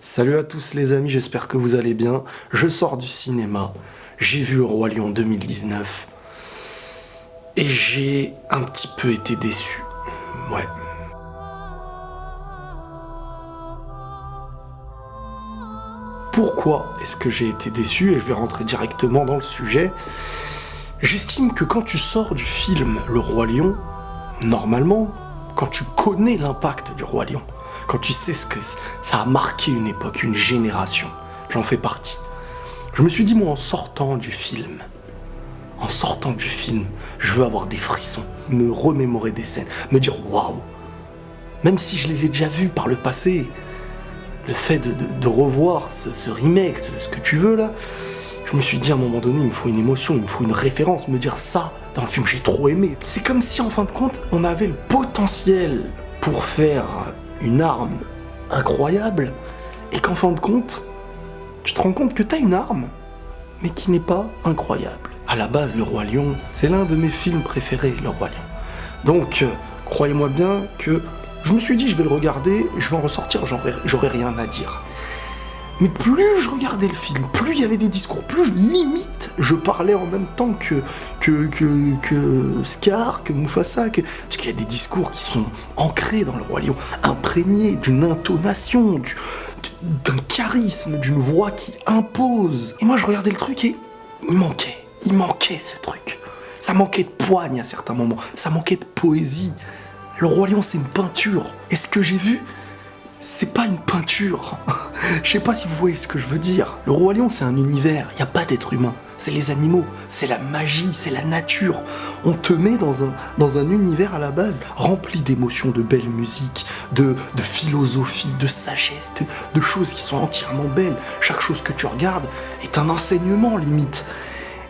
Salut à tous les amis, j'espère que vous allez bien. Je sors du cinéma, j'ai vu Le Roi Lion 2019 et j'ai un petit peu été déçu. Ouais. Pourquoi est-ce que j'ai été déçu? Et je vais rentrer directement dans le sujet. J'estime que quand tu sors du film Le Roi Lion, normalement, quand tu connais l'impact du Roi Lion, quand tu sais ce que ça a marqué une époque, une génération, j'en fais partie. Je me suis dit, moi, en sortant du film, je veux avoir des frissons, me remémorer des scènes, me dire waouh. Même si je les ai déjà vus par le passé, le fait de revoir ce remake, ce que tu veux là, je me suis dit à un moment donné, il me faut une émotion, il me faut une référence, me dire ça dans le film, j'ai trop aimé. C'est comme si en fin de compte, on avait le potentiel pour faire une arme incroyable, et qu'en fin de compte, tu te rends compte que t'as une arme, mais qui n'est pas incroyable. À la base, Le Roi Lion, c'est l'un de mes films préférés, Le Roi Lion. Donc, croyez-moi bien que je me suis dit, je vais le regarder, je vais en ressortir, j'aurai rien à dire. Mais plus je regardais le film, plus il y avait des discours, plus je parlais en même temps que Scar, que Mufasa, parce qu'il y a des discours qui sont ancrés dans Le Roi Lion, imprégnés d'une intonation, d'un charisme, d'une voix qui impose. Et moi je regardais le truc et il manquait ce truc. Ça manquait de poigne à certains moments, ça manquait de poésie. Le Roi Lion c'est une peinture, et ce que j'ai vu, c'est pas une peinture. Je sais pas si vous voyez ce que je veux dire. Le Roi Lion, c'est un univers, il n'y a pas d'être humain. C'est les animaux, c'est la magie, c'est la nature. On te met dans un univers à la base rempli d'émotions, de belle musique, de philosophie, de sagesse, de choses qui sont entièrement belles. Chaque chose que tu regardes est un enseignement limite.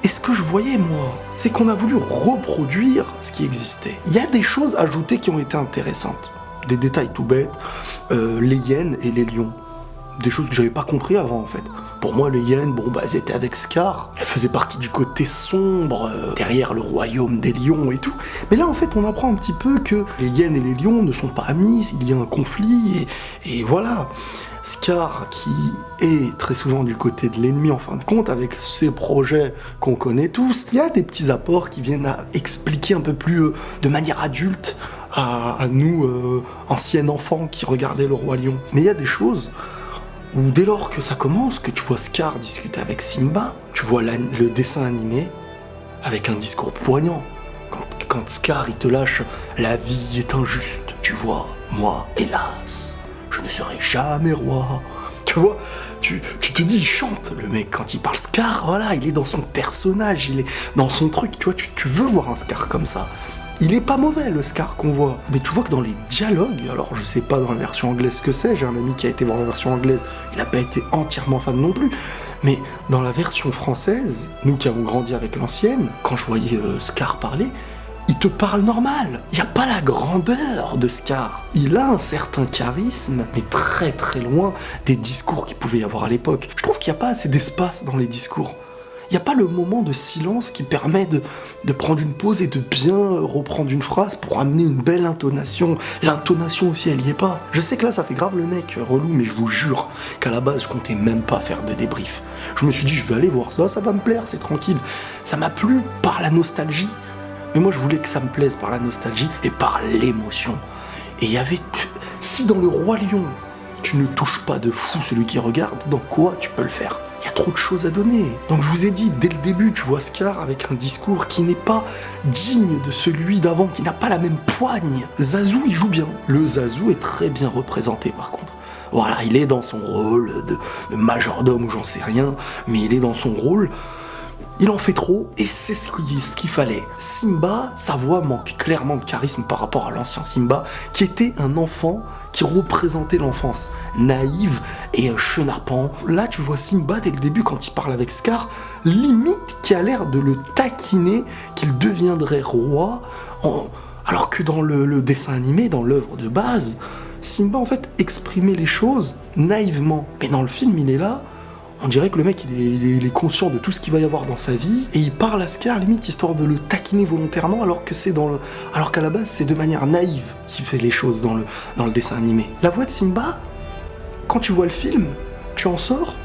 Et ce que je voyais, moi, c'est qu'on a voulu reproduire ce qui existait. Il y a des choses ajoutées qui ont été intéressantes. Des détails tout bêtes, les hyènes et les lions. Des choses que j'avais pas compris avant en fait. Pour moi les hyènes, elles étaient avec Scar, elles faisaient partie du côté sombre, derrière le royaume des lions et tout. Mais là en fait on apprend un petit peu que les hyènes et les lions ne sont pas amis, il y a un conflit, et voilà. Scar qui est très souvent du côté de l'ennemi en fin de compte, avec ses projets qu'on connaît tous, il y a des petits apports qui viennent à expliquer un peu plus de manière adulte à nous, anciens enfants qui regardaient Le Roi Lion. Mais il y a des choses où dès lors que ça commence, que tu vois Scar discuter avec Simba, tu vois le dessin animé avec un discours poignant. Quand Scar il te lâche « la vie est injuste », tu vois, moi, hélas, je ne serai jamais roi. Tu vois, tu te dis, il chante le mec quand il parle. Scar, voilà, il est dans son personnage, il est dans son truc, tu vois, tu veux voir un Scar comme ça. Il est pas mauvais le Scar qu'on voit, mais tu vois que dans les dialogues, alors je sais pas dans la version anglaise ce que c'est, j'ai un ami qui a été voir la version anglaise, il a pas été entièrement fan non plus, mais dans la version française, nous qui avons grandi avec l'ancienne, quand je voyais Scar parler, il te parle normal, il n'y a pas la grandeur de Scar, il a un certain charisme, mais très très loin des discours qu'il pouvait y avoir à l'époque. Je trouve qu'il n'y a pas assez d'espace dans les discours. Il n'y a pas le moment de silence qui permet de prendre une pause et de bien reprendre une phrase pour amener une belle intonation. L'intonation aussi, elle y est pas. Je sais que là, ça fait grave le mec relou, mais je vous jure qu'à la base, je comptais même pas faire de débrief. Je me suis dit, je vais aller voir ça, ça va me plaire, c'est tranquille. Ça m'a plu par la nostalgie, mais moi, je voulais que ça me plaise par la nostalgie et par l'émotion. Et il y avait... Si dans Le Roi Lion, tu ne touches pas de fou celui qui regarde, dans quoi tu peux le faire ? Il y a trop de choses à donner. Donc je vous ai dit, dès le début, tu vois Scar avec un discours qui n'est pas digne de celui d'avant, qui n'a pas la même poigne. Zazu, il joue bien. Le Zazu est très bien représenté par contre. Voilà, il est dans son rôle de majordome ou j'en sais rien, mais il est dans son rôle. Il en fait trop, et c'est ce qu'il fallait. Simba, sa voix manque clairement de charisme par rapport à l'ancien Simba, qui était un enfant qui représentait l'enfance, naïve et chenapan. Là, tu vois Simba, dès le début, quand il parle avec Scar, limite qui a l'air de le taquiner, qu'il deviendrait roi, alors que dans le dessin animé, dans l'œuvre de base, Simba, en fait, exprimait les choses naïvement. Mais dans le film, il est là, on dirait que le mec il est conscient de tout ce qu'il va y avoir dans sa vie et il parle à Scar limite histoire de le taquiner volontairement alors qu'à la base c'est de manière naïve qu'il fait les choses dans le dessin animé. La voix de Simba, quand tu vois le film, tu en sors,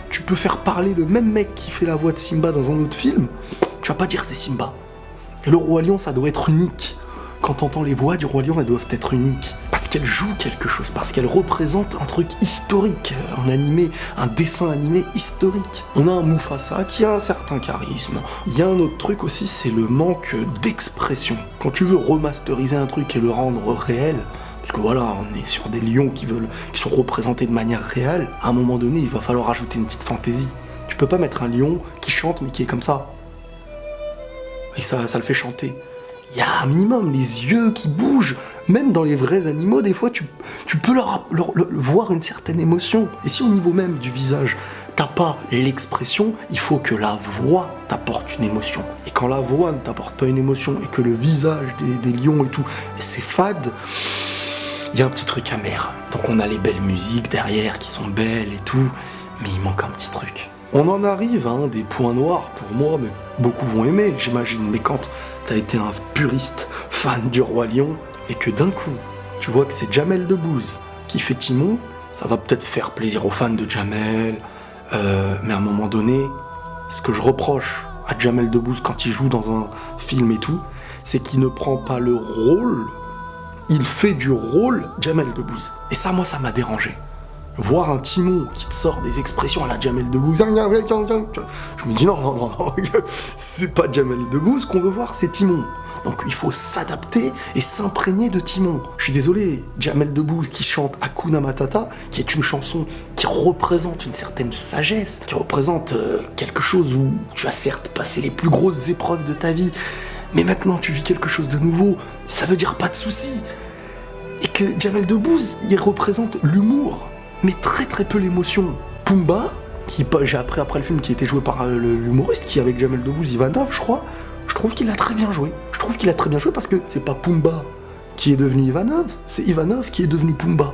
tu peux faire parler le même mec qui fait la voix de Simba dans un autre film, tu vas pas dire c'est Simba. Et le Roi Lion, ça doit être unique. Quand t'entends les voix du Roi Lion, elles doivent être uniques. Parce qu'elles jouent quelque chose, parce qu'elles représentent un truc historique, un animé, un dessin animé historique. On a un Mufasa qui a un certain charisme. Il y a un autre truc aussi, c'est le manque d'expression. Quand tu veux remasteriser un truc et le rendre réel, parce que voilà, on est sur des lions qui sont représentés de manière réelle, à un moment donné, il va falloir ajouter une petite fantaisie. Tu peux pas mettre un lion qui chante mais qui est comme ça. Et ça le fait chanter. Il y a un minimum, les yeux qui bougent. Même dans les vrais animaux, des fois, tu peux leur voir une certaine émotion. Et si au niveau même du visage, t'as pas l'expression, il faut que la voix t'apporte une émotion. Et quand la voix ne t'apporte pas une émotion et que le visage des lions et tout, c'est fade, il y a un petit truc amer. Donc on a les belles musiques derrière qui sont belles et tout, mais il manque un petit truc. On en arrive à un des points noirs pour moi, mais beaucoup vont aimer, j'imagine. Mais quand t'as été un puriste fan du Roi Lion et que d'un coup, tu vois que c'est Jamel Debbouze qui fait Timon, ça va peut-être faire plaisir aux fans de Jamel, mais à un moment donné, ce que je reproche à Jamel Debbouze quand il joue dans un film et tout, c'est qu'il ne prend pas le rôle, il fait du rôle Jamel Debbouze. Et ça, moi, ça m'a dérangé. Voir un Timon qui te sort des expressions à la Jamel Debbouze, je me dis non, c'est pas Jamel Debbouze qu'on veut voir, c'est Timon. Donc il faut s'adapter et s'imprégner de Timon. Je suis désolé, Jamel Debbouze qui chante Hakuna Matata, qui est une chanson qui représente une certaine sagesse, qui représente quelque chose où tu as certes passé les plus grosses épreuves de ta vie, mais maintenant tu vis quelque chose de nouveau, ça veut dire pas de soucis. Et que Jamel Debbouze, il représente l'humour, mais très très peu l'émotion. Pumba, j'ai appris après le film, qui était joué par l'humoriste, qui est avec Jamel Debbouze, Ivanov, je crois, je trouve qu'il a très bien joué. Je trouve qu'il a très bien joué parce que c'est pas Pumba qui est devenu Ivanov, c'est Ivanov qui est devenu Pumba.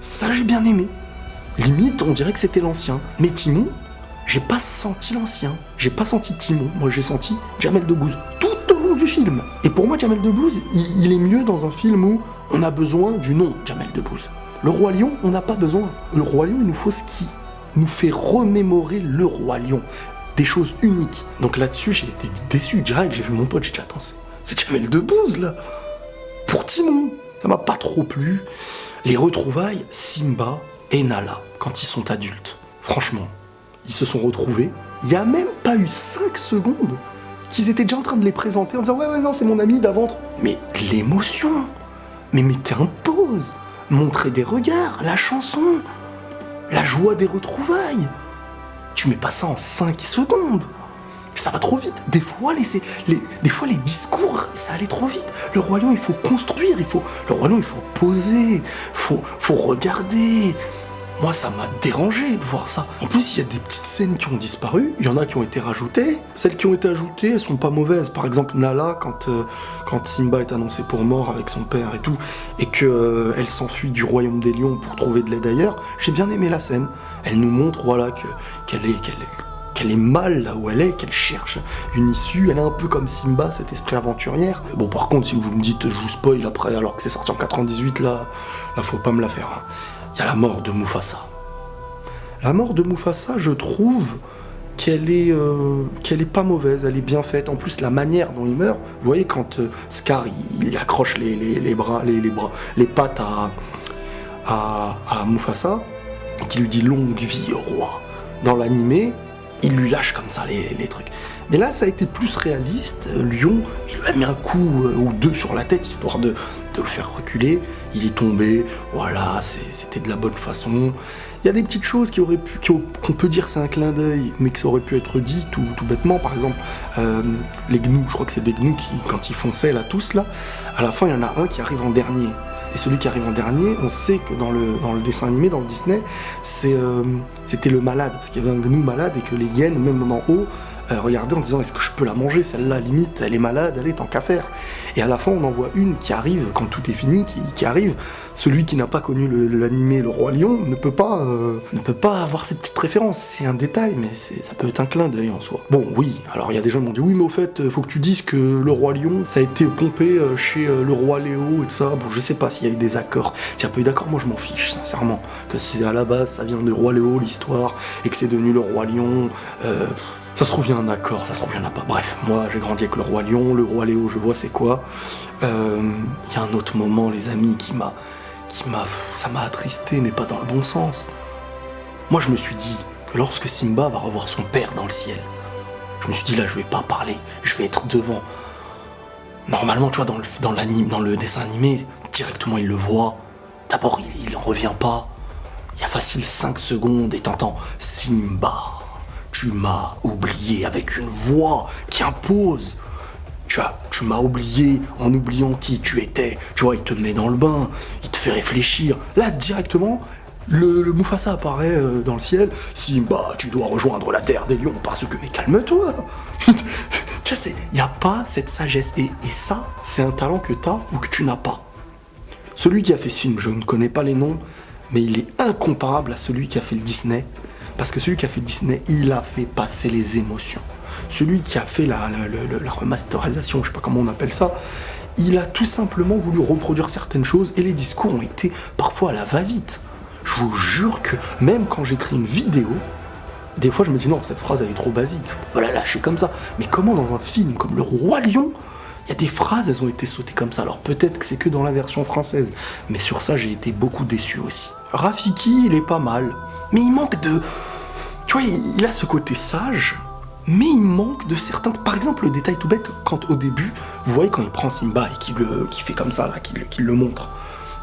Ça, j'ai bien aimé. Limite, on dirait que c'était l'ancien. Mais Timon, j'ai pas senti l'ancien. J'ai pas senti Timon. Moi, j'ai senti Jamel Debbouze tout au long du film. Et pour moi, Jamel Debbouze, il est mieux dans un film où on a besoin du nom Jamel Debbouze. Le Roi Lion, on n'a pas besoin. Le Roi Lion, il nous faut ce qui nous fait remémorer le Roi Lion. Des choses uniques. Donc là-dessus, j'ai été déçu. Direct, j'ai vu mon pote, j'ai dit attends, c'est Jamel Debbouze là. Pour Timon, ça m'a pas trop plu. Les retrouvailles, Simba et Nala, quand ils sont adultes. Franchement, ils se sont retrouvés. Il n'y a même pas eu 5 secondes qu'ils étaient déjà en train de les présenter en disant ouais, non, c'est mon ami d'avant. Mais l'émotion, mais mettez un pause. Montrer des regards, la chanson, la joie des retrouvailles. Tu mets pas ça en 5 secondes. Ça va trop vite. Des fois, les discours, ça allait trop vite. Le Roi Lion, il faut construire, le Roi Lion, il faut poser, faut regarder. Moi, ça m'a dérangé de voir ça. En plus, il y a des petites scènes qui ont disparu. Il y en a qui ont été rajoutées. Celles qui ont été ajoutées, elles sont pas mauvaises. Par exemple, Nala, quand Simba est annoncé pour mort avec son père et tout, et qu'elle s'enfuit du royaume des lions pour trouver de l'aide ailleurs, j'ai bien aimé la scène. Elle nous montre, voilà, qu'elle est mal là où elle est, qu'elle cherche une issue. Elle est un peu comme Simba, cet esprit aventurière. Bon, par contre, si vous me dites, je vous spoil après, alors que c'est sorti en 98, là faut pas me la faire. Hein. Il y a la mort de Mufasa. La mort de Mufasa, je trouve qu'elle est pas mauvaise, elle est bien faite. En plus, la manière dont il meurt, vous voyez, quand Scar, il accroche les pattes à Mufasa, et qu'il lui dit « longue vie au roi », dans l'animé, il lui lâche comme ça les trucs. Mais là, ça a été plus réaliste. Lion, il lui a mis un coup ou deux sur la tête, histoire de le faire reculer. Il est tombé, voilà, c'était de la bonne façon. Il y a des petites choses qu'on peut dire c'est un clin d'œil, mais que ça aurait pu être dit tout bêtement. Par exemple, les gnous, je crois que c'est des gnous qui, quand ils fonçaient là, tous là, à la fin, il y en a un qui arrive en dernier. Et celui qui arrive en dernier, on sait que dans le dessin animé, dans le Disney, c'était le malade, parce qu'il y avait un gnou malade et que les hyènes, même en haut, regarder en disant est-ce que je peux la manger celle-là, limite elle est malade, allez tant qu'à faire. Et à la fin on en voit une qui arrive, quand tout est fini, qui arrive. Celui qui n'a pas connu l'animé Le Roi Lion ne peut pas avoir cette petite référence. C'est un détail, mais ça peut être un clin d'œil en soi. Bon, oui, alors il y a des gens qui m'ont dit oui, mais au fait, faut que tu dises que Le Roi Lion, ça a été pompé chez Le Roi Léo et tout ça. Bon, je sais pas s'il y a eu des accords. S'il y a pas eu d'accords, moi je m'en fiche, sincèrement. Que c'est à la base, ça vient de Roi Léo, l'histoire, et que c'est devenu Le Roi Lion. Ça se trouve, il y a un accord, ça se trouve, il y en a pas. Bref, moi j'ai grandi avec Le Roi Lion, Le Roi Léo, je vois c'est quoi. Il y a un autre moment, les amis, ça m'a attristé, mais pas dans le bon sens. Moi, je me suis dit que lorsque Simba va revoir son père dans le ciel, je me suis dit là, je vais pas parler, je vais être devant. Normalement, tu vois, dans le dessin animé, directement il le voit. D'abord, il en revient pas. Il y a facile 5 secondes et t'entends Simba, tu m'as oublié avec une voix qui impose. Tu m'as oublié en oubliant qui tu étais. Tu vois, il te met dans le bain, il te fait réfléchir. Là, directement, le Mufasa apparaît dans le ciel. Simba, tu dois rejoindre la terre des lions parce que... Mais calme-toi. Tu sais, il n'y a pas cette sagesse. Et ça, c'est un talent que tu as ou que tu n'as pas. Celui qui a fait ce film, je ne connais pas les noms, mais il est incomparable à celui qui a fait le Disney. Parce que celui qui a fait le Disney, il a fait passer les émotions. Celui qui a fait la remasterisation, je sais pas comment on appelle ça, il a tout simplement voulu reproduire certaines choses et les discours ont été parfois à la va-vite. Je vous jure que même quand j'écris une vidéo, des fois je me dis non, cette phrase elle est trop basique, je peux pas la lâcher comme ça. Mais comment dans un film comme Le Roi Lion, il y a des phrases, elles ont été sautées comme ça. Alors peut-être que c'est que dans la version française, mais sur ça j'ai été beaucoup déçu aussi. Rafiki, il est pas mal, mais il manque de... Tu vois, il a ce côté sage, mais il manque de certains... Par exemple, le détail tout bête, quand au début, vous voyez quand il prend Simba et qu'il fait comme ça, là, qu'il le montre.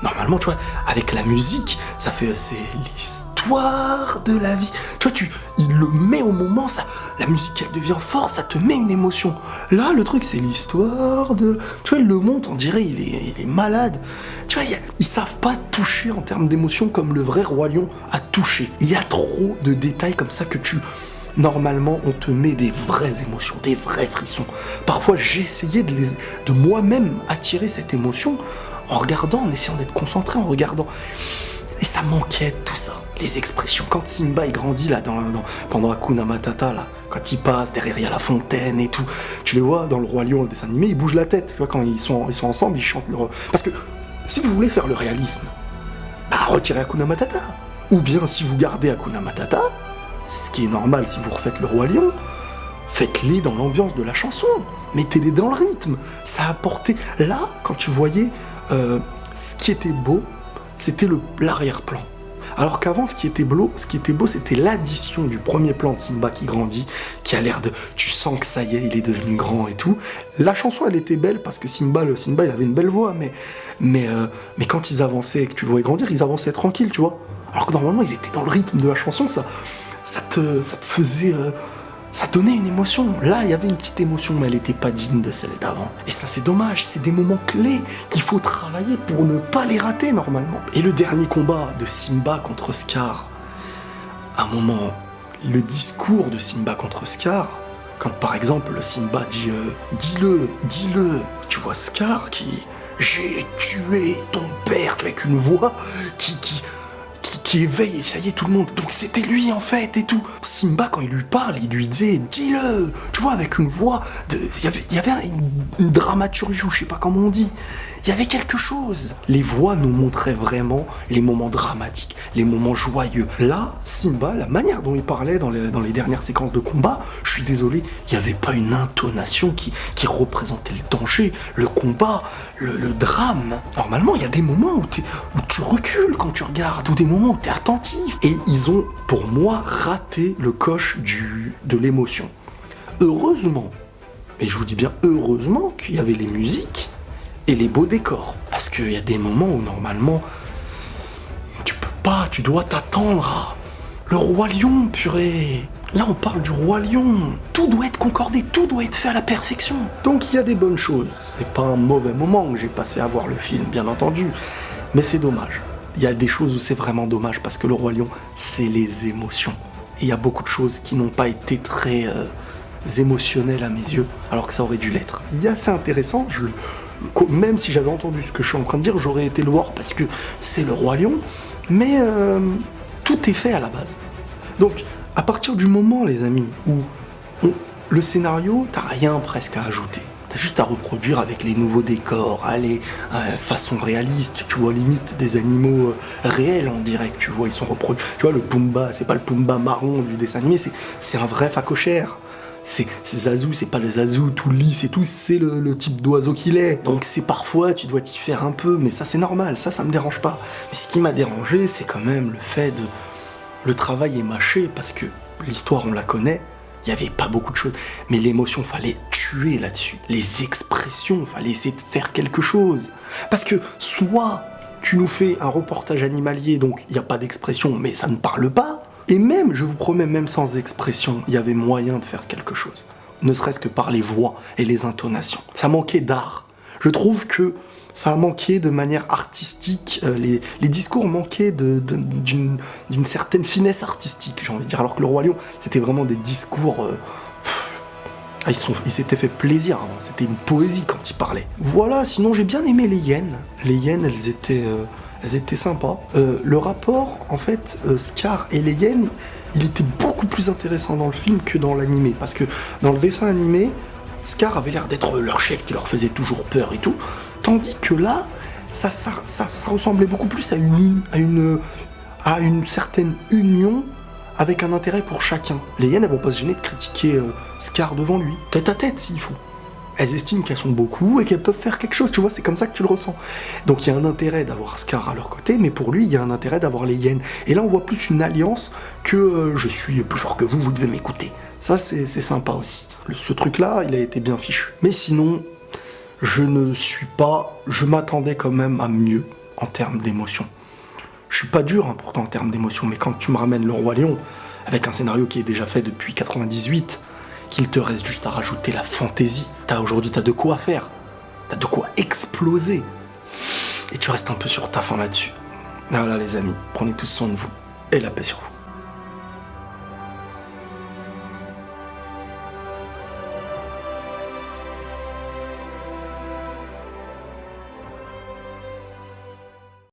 Normalement, tu vois, avec la musique, ça fait... C'est l'histoire de la vie. Tu vois, il le met au moment, ça, la musique, elle devient forte, ça te met une émotion. Là, le truc, c'est l'histoire de... Tu vois, il le montre, on dirait, il est malade. Tu vois, ils savent pas toucher en termes d'émotion comme le vrai Roi Lion a touché. Il y a trop de détails comme ça que normalement, on te met des vraies émotions, des vrais frissons. Parfois, j'essayais de moi-même attirer cette émotion en regardant, en essayant d'être concentré, en regardant. Et ça manquait tout ça, les expressions. Quand Simba il grandit là, pendant Hakuna Matata, là, quand il passe, derrière il y a la fontaine et tout, tu les vois dans Le Roi Lion, le dessin animé, ils bougent la tête. Tu vois, quand ils sont ensemble, ils chantent leur... Parce que si vous voulez faire le réalisme, bah retirez Hakuna Matata. Ou bien si vous gardez Hakuna Matata, ce qui est normal si vous refaites Le Roi Lion, faites-les dans l'ambiance de la chanson, mettez-les dans le rythme, ça apportait... Là, quand tu voyais ce qui était beau, c'était l'arrière-plan. Alors qu'avant, ce qui était beau, c'était l'addition du premier plan de Simba qui grandit, qui a l'air de... Tu sens que ça y est, il est devenu grand et tout. La chanson, elle était belle parce que Simba, il avait une belle voix, mais quand ils avançaient et que tu le voyais grandir, ils avançaient tranquilles, tu vois. Alors que normalement, ils étaient dans le rythme de la chanson, ça te faisait... ça donnait une émotion. Là, il y avait une petite émotion, mais elle n'était pas digne de celle d'avant. Et ça, c'est dommage. C'est des moments clés qu'il faut travailler pour ne pas les rater, normalement. Et le dernier combat de Simba contre Scar, à un moment, le discours de Simba contre Scar, quand, par exemple, Simba dit dis-le », tu vois Scar qui... J'ai tué ton père, avec une voix qui éveille, et ça y est, tout le monde. Donc c'était lui en fait et tout. Simba, quand il lui parle, il lui disait dis-le, tu vois, avec une voix de. Il y avait une dramaturgie, ou je sais pas comment on dit. Il y avait quelque chose. Les voix nous montraient vraiment les moments dramatiques, les moments joyeux. Là, Simba, la manière dont il parlait dans les dernières séquences de combat, je suis désolé, il n'y avait pas une intonation qui représentait le danger, le combat, le drame. Normalement, il y a des moments où tu recules quand tu regardes, ou des moments où tu es attentif. Et ils ont, pour moi, raté le coche de l'émotion. Heureusement, et je vous dis bien heureusement, qu'il y avait les musiques et les beaux décors. Parce qu'il y a des moments où normalement, tu peux pas, tu dois t'attendre à le Roi Lion, purée. Là, on parle du Roi Lion. Tout doit être concordé, tout doit être fait à la perfection. Donc il y a des bonnes choses. C'est pas un mauvais moment que j'ai passé à voir le film, bien entendu. Mais c'est dommage. Il y a des choses où c'est vraiment dommage parce que le Roi Lion, c'est les émotions. Et il y a beaucoup de choses qui n'ont pas été très émotionnel à mes yeux, alors que ça aurait dû l'être. Il est assez intéressant, même si j'avais entendu ce que je suis en train de dire, j'aurais été le voir parce que c'est le Roi Lion, mais tout est fait à la base. Donc, à partir du moment, les amis, où le scénario, t'as rien presque à ajouter. T'as juste à reproduire avec les nouveaux décors, aller façon réaliste, tu vois, limite des animaux réels en direct, tu vois, ils sont reproduits. Tu vois, le Pumba, c'est pas le Pumba marron du dessin animé, c'est un vrai phacochère. C'est Zazu, c'est pas le Zazu tout lisse et tout, c'est le type d'oiseau qu'il est. Donc c'est parfois, tu dois t'y faire un peu, mais ça c'est normal, ça me dérange pas. Mais ce qui m'a dérangé, c'est quand même le fait de... Le travail est mâché, parce que l'histoire on la connaît, il n'y avait pas beaucoup de choses, mais l'émotion, fallait tuer là-dessus. Les expressions, fallait essayer de faire quelque chose. Parce que soit tu nous fais un reportage animalier, donc il n'y a pas d'expression, mais ça ne parle pas, et même, je vous promets, même sans expression, il y avait moyen de faire quelque chose. Ne serait-ce que par les voix et les intonations. Ça manquait d'art. Je trouve que ça a manqué de manière artistique, les discours manquaient d'une certaine finesse artistique, j'ai envie de dire, alors que le Roi Lion, c'était vraiment des discours... ils s'étaient fait plaisir avant, c'était une poésie quand ils parlaient. Voilà, sinon j'ai bien aimé les hyènes. Les hyènes, elles étaient sympas. Le rapport, en fait, Scar et les hyènes, il était beaucoup plus intéressant dans le film que dans l'animé, parce que dans le dessin animé, Scar avait l'air d'être leur chef qui leur faisait toujours peur et tout, tandis que là, ça ressemblait beaucoup plus à une certaine union avec un intérêt pour chacun. Les hyènes, elles vont pas se gêner de critiquer Scar devant lui, tête à tête s'il faut. Elles estiment qu'elles sont beaucoup et qu'elles peuvent faire quelque chose, tu vois, c'est comme ça que tu le ressens. Donc il y a un intérêt d'avoir Scar à leur côté, mais pour lui, il y a un intérêt d'avoir les hyènes. Et là, on voit plus une alliance que je suis plus fort que vous, vous devez m'écouter. Ça, c'est sympa aussi. Ce truc-là, il a été bien fichu. Mais sinon, je m'attendais quand même à mieux en termes d'émotion. Je suis pas dur, hein, pourtant, en termes d'émotion, mais quand tu me ramènes le Roi Lion, avec un scénario qui est déjà fait depuis 98, qu'il te reste juste à rajouter la fantaisie. Aujourd'hui, t'as de quoi faire. T'as de quoi exploser. Et tu restes un peu sur ta faim là-dessus. Voilà les amis, prenez tous soin de vous. Et la paix sur vous.